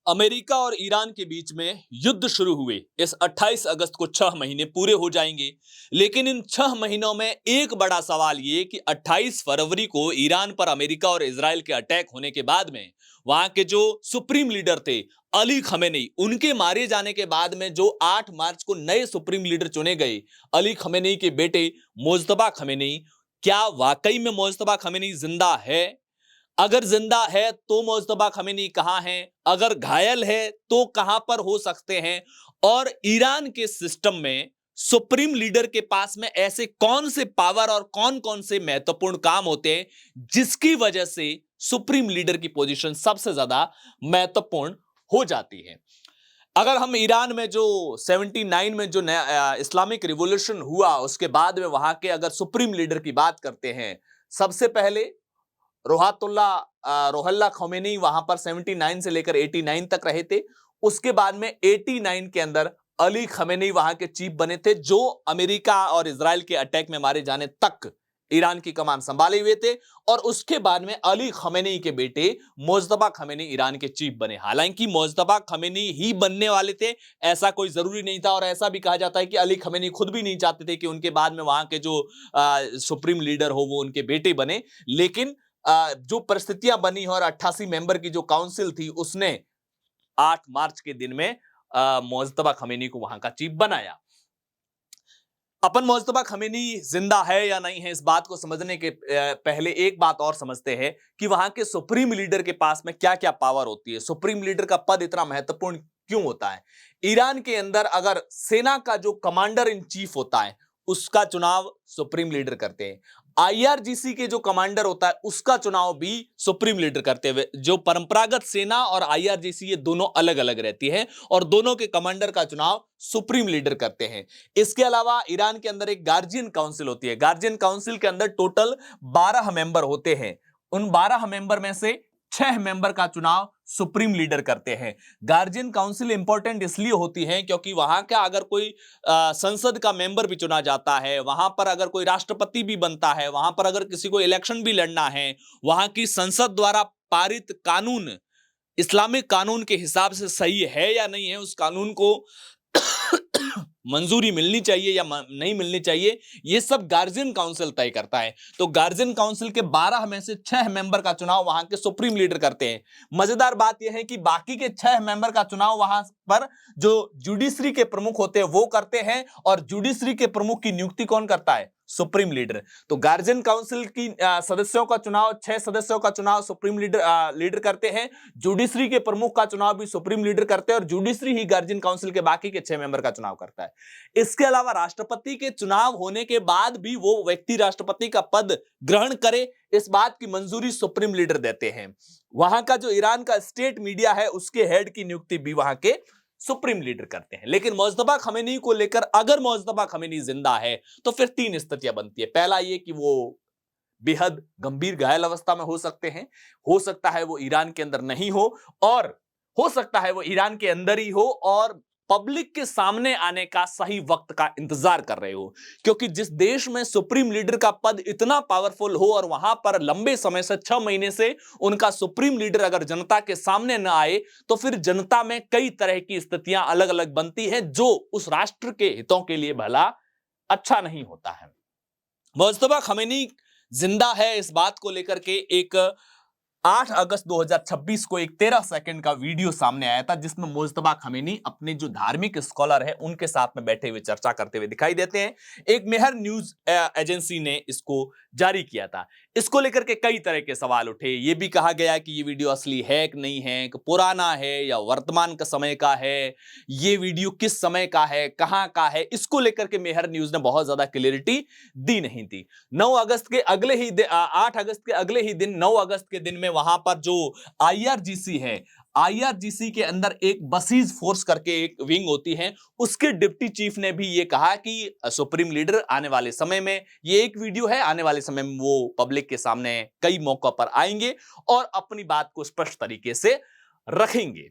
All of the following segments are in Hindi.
अमेरिका और ईरान के बीच में युद्ध शुरू हुए इस 28 अगस्त को 6 महीने पूरे हो जाएंगे। लेकिन इन 6 महीनों में एक बड़ा सवाल ये कि 28 फरवरी को ईरान पर अमेरिका और इजराइल के अटैक होने के बाद में वहां के जो सुप्रीम लीडर थे अली खमेनी, उनके मारे जाने के बाद में जो 8 मार्च को नए सुप्रीम लीडर चुने गए अली खमेनी के बेटे मोज्तबा खमेनी, क्या वाकई में मोज्तबा खमेनी जिंदा है? अगर जिंदा है तो मोज्तबा खमेनी कहां है? अगर घायल है तो कहां पर हो सकते हैं? और ईरान के सिस्टम में सुप्रीम लीडर के पास में ऐसे कौन से पावर और कौन कौन से महत्वपूर्ण काम होते हैं जिसकी वजह से सुप्रीम लीडर की पोजीशन सबसे ज्यादा महत्वपूर्ण हो जाती है? अगर हम ईरान में जो 79 में जो नया इस्लामिक रिवॉल्यूशन हुआ उसके बाद में वहां के अगर सुप्रीम लीडर की बात करते हैं, सबसे पहले रोहल्ला खोमेनी वहां पर 79 से लेकर 89 तक रहे थे। उसके बाद में 89 के अंदर अली खमेनी वहां के चीफ बने थे, जो अमेरिका और इजराइल के अटैक में मारे जाने तक ईरान की कमान संभाले हुए थे। और उसके बाद में अली खमेनी के बेटे मोज्तबा खमेनी ईरान के चीफ बने। हालांकि मोज्तबा खमेनी ही बनने वाले थे, ऐसा कोई जरूरी नहीं था। और ऐसा भी कहा जाता है कि अली खमेनी खुद भी नहीं चाहते थे कि उनके बाद में वहां के जो सुप्रीम लीडर हो वो उनके बेटे बने। लेकिन जो परिस्थितियां बनी और 88 मेंबर की जो काउंसिल थी उसने 8 मार्च के दिन में मोज्तबा खमेनी को वहां का चीफ बनाया। अपन मोज्तबा खमेनी जिंदा है या नहीं है इस बात को समझने के पहले एक बात और समझते हैं कि वहां के सुप्रीम लीडर के पास में क्या क्या पावर होती है, सुप्रीम लीडर का पद इतना महत्वपूर्ण क्यों होता है। ईरान के अंदर अगर सेना का जो कमांडर इन चीफ होता है उसका चुनाव सुप्रीम लीडर करते हैं। आईआरजीसी के जो कमांडर होता है उसका चुनाव भी सुप्रीम लीडर करते हुए। जो परंपरागत सेना और आईआरजीसी ये दोनों अलग अलग रहती है और दोनों के कमांडर का चुनाव सुप्रीम लीडर करते हैं। इसके अलावा ईरान के अंदर एक गार्जियन काउंसिल होती है। गार्जियन काउंसिल के अंदर टोटल 12 मेंबर होते हैं। उन 12 मेंबर में से 6 मेंबर का चुनाव सुप्रीम लीडर करते हैं। गार्जियन काउंसिल इंपॉर्टेंट इसलिए होती है क्योंकि वहां का अगर कोई संसद का मेंबर भी चुना जाता है, वहां पर अगर कोई राष्ट्रपति भी बनता है, वहां पर अगर किसी को इलेक्शन भी लड़ना है, वहां की संसद द्वारा पारित कानून इस्लामिक कानून के हिसाब से सही है या नहीं है, उस कानून को मंजूरी मिलनी चाहिए या नहीं मिलनी चाहिए, यह सब गार्जियन काउंसिल तय करता है। तो गार्जियन काउंसिल के 12 में से 6 मेंबर का चुनाव वहां के सुप्रीम लीडर करते हैं। मजेदार बात यह है कि बाकी के 6 मेंबर का चुनाव वहां पर जो जुडिशरी के प्रमुख होते हैं वो करते हैं। और जुडिशरी के प्रमुख की नियुक्ति कौन करता है? Supreme leader. तो गार्जियन काउंसिल की सदस्यों का चुनाव, 6 सदस्यों का चुनाव सुप्रीम लीडर करते हैं। जुडिशरी के प्रमुख का चुनाव भी सुप्रीम लीडर करते हैं और जुडिशरी ही गार्जियन काउंसिल के बाकी के 6 मेंबर का चुनाव करता है। इसके अलावा राष्ट्रपति के चुनाव होने के बाद भी वो व्यक्ति राष्ट्रपति का पद ग्रहण करे, इस बात की मंजूरी सुप्रीम लीडर देते हैं। वहां का जो ईरान का स्टेट मीडिया है उसके हेड की नियुक्ति भी वहां के सुप्रीम लीडर करते हैं। लेकिन मोज्तबा खमेनी को लेकर अगर मोज्तबा खमेनी जिंदा है तो फिर 3 स्थितियां बनती है। पहला ये कि वो बेहद गंभीर घायल अवस्था में हो सकते हैं, हो सकता है वो ईरान के अंदर नहीं हो, और हो सकता है वो ईरान के अंदर ही हो और पब्लिक के सामने आने का सही वक्त का इंतजार कर रहे हो। क्योंकि जिस देश में सुप्रीम लीडर का पद इतना पावरफुल हो और वहां पर लंबे समय से 6 महीने से उनका सुप्रीम लीडर अगर जनता के सामने न आए तो फिर जनता में कई तरह की स्थितियां अलग अलग बनती हैं जो उस राष्ट्र के हितों के लिए भला अच्छा नहीं होता है। मुस्तफा खमेनी जिंदा है इस बात को लेकर के एक 8 अगस्त 2026 को एक 13 सेकंड का वीडियो सामने आया था जिसमें मुस्तफा खमेनी अपने जो धार्मिक स्कॉलर है उनके साथ में बैठे हुए चर्चा करते हुए दिखाई देते हैं। एक मेहर न्यूज एजेंसी ने इसको जारी किया था। इसको लेकर के कई तरह के सवाल उठे। ये भी कहा गया कि ये वीडियो असली है कि नहीं है, कि पुराना है या वर्तमान का समय का है, ये वीडियो किस समय का है, कहां का है, इसको लेकर के मेहर न्यूज ने बहुत ज्यादा क्लियरिटी दी नहीं थी। 9 अगस्त के अगले ही 8 अगस्त के अगले ही दिन 9 अगस्त के दिन में वहां पर जो आईआरजीसी है, आईआरजीसी के अंदर एक बसीज फोर्स करके एक विंग होती है, उसके डिप्टी चीफ ने भी ये कहा कि सुप्रीम लीडर आने वाले समय में, ये एक वीडियो है, आने वाले समय में वो पब्लिक के सामने कई मौकों पर आएंगे और अपनी बात को स्पष्ट तरीके से रखेंगे।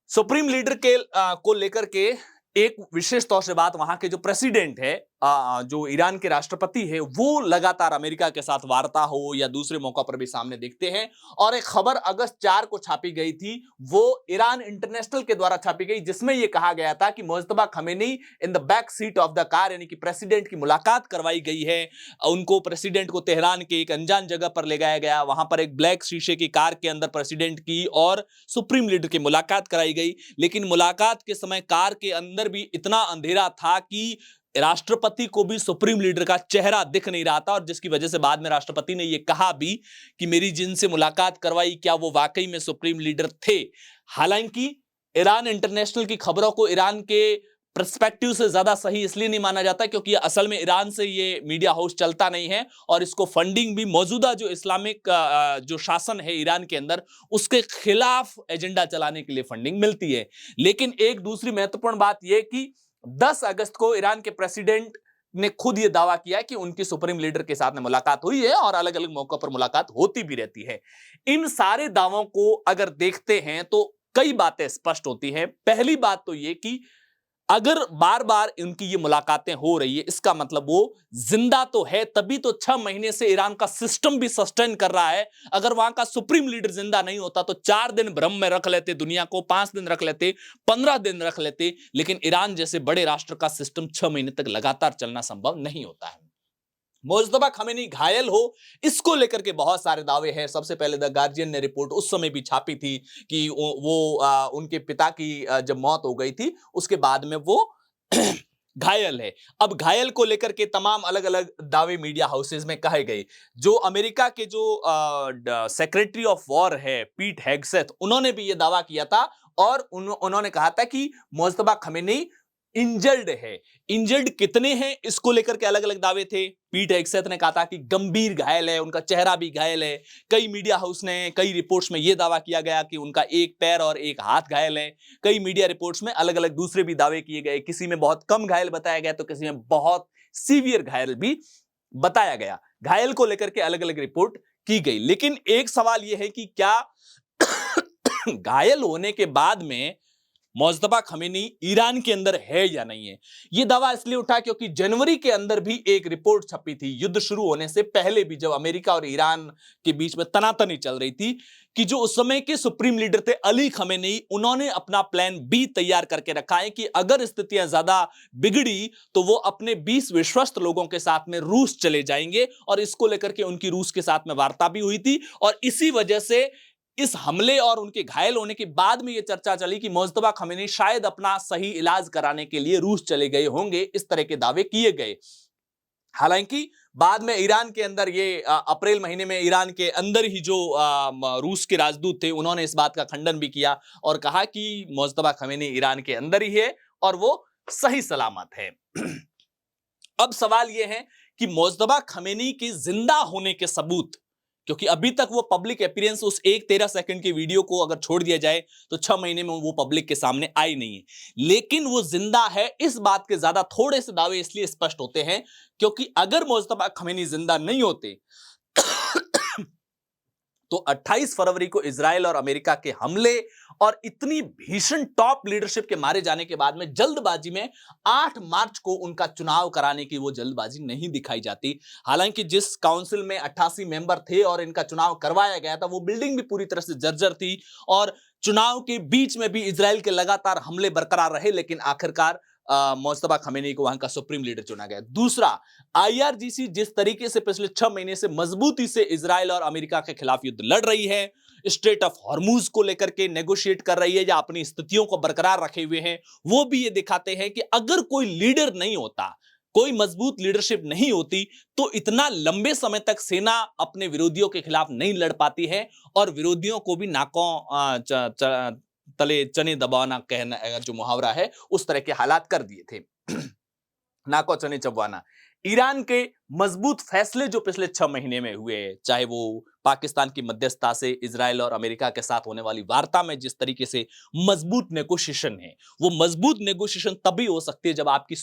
सुप्रीम लीडर के को लेकर के एक विशेष तौर से बात वहां के जो प्रेसिडेंट है जो ईरान के राष्ट्रपति है वो लगातार अमेरिका के साथ वार्ता हो या दूसरे मौका पर भी सामने दिखते हैं। और एक खबर अगस्त 4 को छापी गई थी, वो ईरान इंटरनेशनल के द्वारा छापी गई, जिसमें यह कहा गया था कि Mojtaba Khamenei in the back seat of the car, यानी कि प्रेसिडेंट की मुलाकात करवाई गई है। उनको प्रेसिडेंट को तेहरान के एक अनजान जगह पर ले जाया गया, वहां पर एक ब्लैक शीशे की कार के अंदर प्रेसिडेंट की और सुप्रीम लीडर की मुलाकात कराई गई। लेकिन मुलाकात के समय कार के अंदर भी इतना अंधेरा था कि राष्ट्रपति को भी सुप्रीम लीडर का चेहरा दिख नहीं रहा था, और जिसकी वजह से बाद में राष्ट्रपति ने यह कहा भी कि मेरी जिनसे मुलाकात करवाई क्या वो वाकई में सुप्रीम लीडर थे। हालांकि ईरान इंटरनेशनल की खबरों को ईरान के पर्सपेक्टिव से ज्यादा सही इसलिए नहीं माना जाता क्योंकि असल में ईरान से ये मीडिया हाउस चलता नहीं है, और इसको फंडिंग भी मौजूदा जो इस्लामिक जो शासन है ईरान के अंदर उसके खिलाफ एजेंडा चलाने के लिए फंडिंग मिलती है। लेकिन एक दूसरी महत्वपूर्ण बात यह कि 10 अगस्त को ईरान के प्रेसिडेंट ने खुद यह दावा किया कि उनकी सुप्रीम लीडर के साथ में मुलाकात हुई है और अलग अलग मौकों पर मुलाकात होती भी रहती है। इन सारे दावों को अगर देखते हैं तो कई बातें स्पष्ट होती हैं। पहली बात तो यह कि अगर बार बार उनकी ये मुलाकातें हो रही है, इसका मतलब वो जिंदा तो है, तभी तो 6 महीने से ईरान का सिस्टम भी सस्टेन कर रहा है। अगर वहां का सुप्रीम लीडर जिंदा नहीं होता तो 4 दिन भ्रम में रख लेते दुनिया को, 5 दिन रख लेते, 15 दिन रख लेते, लेकिन ईरान जैसे बड़े राष्ट्र का सिस्टम 6 महीने तक लगातार चलना संभव नहीं होता है। मुज्तबा खमेनी घायल हो, इसको लेकर के बहुत सारे दावे हैं। सबसे पहले द गार्जियन ने रिपोर्ट उस समय भी छापी थी कि उनके पिता की जब मौत हो गई थी उसके बाद में वो घायल है। अब घायल को लेकर के तमाम अलग अलग दावे मीडिया हाउसेज में कहे गए। जो अमेरिका के जो सेक्रेटरी ऑफ वॉर है पीट हेग्सेथ, उन्होंने भी ये दावा किया था और उन्होंने कहा था कि मुज्तबा खमेनी इंजर्ड है। इंजर्ड कितने हैं इसको लेकर के अलग अलग दावे थे। पीट हेग्सेथ ने कहा था कि गंभीर घायल है, उनका चेहरा भी घायल है। कई मीडिया हाउस ने कई रिपोर्ट्स में यह दावा किया गया कि उनका एक पैर और एक हाथ घायल है। कई मीडिया रिपोर्ट्स में अलग अलग दूसरे भी दावे किए गए, किसी में बहुत कम घायल बताया गया तो किसी में बहुत सीवियर घायल भी बताया गया। घायल को लेकर के अलग अलग रिपोर्ट की गई। लेकिन एक सवाल यह है कि क्या घायल होने के बाद में मुज्तबा खमेनी ईरान के अंदर है या नहीं है। यह दावा इसलिए उठा क्योंकि जनवरी के अंदर भी एक रिपोर्ट छपी थी, युद्ध शुरू होने से पहले भी, जब अमेरिका और ईरान के बीच में तनातनी चल रही थी, कि जो उस समय के सुप्रीम लीडर थे अली खमेनी, उन्होंने अपना प्लान बी तैयार करके रखा है कि अगर स्थितियां ज्यादा बिगड़ी तो वो अपने 20 विश्वस्त लोगों के साथ में रूस चले जाएंगे। और इसको लेकर के उनकी रूस के साथ में वार्ता भी हुई थी, और इसी वजह से इस हमले और उनके घायल होने के बाद में यह चर्चा चली कि मुज्तबा खमेनी शायद अपना सही इलाज कराने के लिए रूस चले गए होंगे। इस तरह के दावे किए गए। हालांकि बाद में ईरान के अंदर ये अप्रैल महीने में ईरान के अंदर ही जो रूस के राजदूत थे उन्होंने इस बात का खंडन भी किया और कहा कि मुज्तबा खमेनी ईरान के अंदर ही है और वो सही सलामत है। अब सवाल यह है कि मुज्तबा खमेनी के जिंदा होने के सबूत, क्योंकि अभी तक वो पब्लिक अपीयरेंस उस 13 सेकंड के वीडियो को अगर छोड़ दिया जाए तो 6 महीने में वो पब्लिक के सामने आई नहीं है, लेकिन वो जिंदा है, इस बात के ज्यादा थोड़े से दावे इसलिए स्पष्ट होते हैं क्योंकि अगर मुज्तबा खमेनी जिंदा नहीं होते तो 28 फरवरी को इजराइल और अमेरिका के हमले और इतनी भीषण टॉप लीडरशिप के मारे जाने के बाद में जल्दबाजी में 8 मार्च को उनका चुनाव कराने की वो जल्दबाजी नहीं दिखाई जाती। हालांकि जिस काउंसिल में 88 मेंबर थे और इनका चुनाव करवाया गया था वो बिल्डिंग भी पूरी तरह से जर्जर थी और चुनाव के बीच में भी इजराइल के लगातार हमले बरकरार रहे, लेकिन आखिरकार मुज्तबा खमेनी को वहां का सुप्रीम लीडर चुना गया। दूसरा, आईआरजीसी जिस तरीके से पिछले 6 महीने से मजबूती से इजराइल और अमेरिका के खिलाफ युद्ध लड़ रही है, स्ट्रेट ऑफ हॉर्मूज को लेकर के नेगोशिएट कर रही है या अपनी स्थितियों को बरकरार रखे हुए हैं, वो भी ये दिखाते हैं कि अगर कोई लीडर नहीं होता, कोई मजबूत लीडरशिप नहीं होती तो इतना लंबे समय तक सेना अपने विरोधियों के खिलाफ नहीं लड़ पाती है और विरोधियों को भी नाकों तले चने दबाना कहना जो मुहावरा है उस तरह के हालात कर दिए थे। नाको चने चबवाना। ईरान के मजबूत फैसले जो पिछले 6 महीने में हुए, चाहे वो पाकिस्तान की मध्यस्थता से इजराइल और अमेरिका के साथ होने वाली वार्ता में जिस तरीके से मजबूत नेगोशिएशन है, वो मजबूत नेगोशिएशन तभी हो सकती है जब आपकी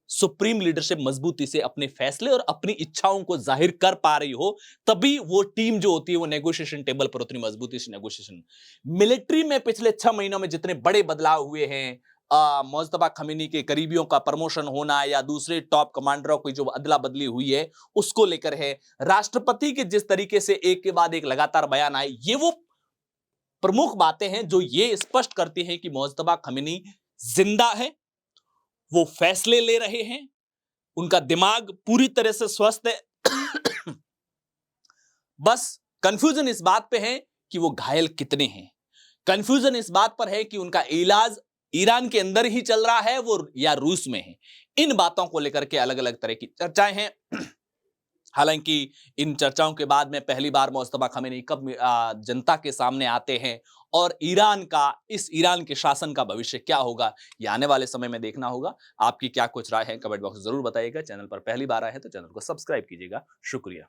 सुप्रीम लीडरशिप मजबूती से अपने फैसले और अपनी इच्छाओं को जाहिर कर पा रही हो, तभी वो टीम जो होती है वो नेगोशिएशन टेबल पर उतनी मजबूती से नेगोशिएशन। मिलिट्री में पिछले 6 महीनों में जितने बड़े बदलाव हुए हैं, मुज्तबा खमीनी के करीबियों का प्रमोशन होना या दूसरे टॉप कमांडरों की जो अदला बदली हुई है उसको लेकर है, राष्ट्रपति के जिस तरीके से एक के बाद एक लगातार बयान आए, ये वो प्रमुख बातें हैं जो ये स्पष्ट करती हैं कि मुज्तबा खमीनी जिंदा है, वो फैसले ले रहे हैं, उनका दिमाग पूरी तरह से स्वस्थ है। बस कंफ्यूजन इस बात पे है कि वो घायल कितने हैं, कंफ्यूजन इस बात पर है कि उनका इलाज ईरान के अंदर ही चल रहा है वो या रूस में है। इन बातों को लेकर के अलग अलग तरह की चर्चाएं हैं। हालांकि इन चर्चाओं के बाद में पहली बार मुज्तबा खमीनी कब जनता के सामने आते हैं और ईरान के शासन का भविष्य क्या होगा, ये आने वाले समय में देखना होगा। आपकी क्या कुछ राय है कमेंट बॉक्स में जरूर बताइएगा। चैनल पर पहली बार आए हैं तो चैनल को सब्सक्राइब कीजिएगा। शुक्रिया।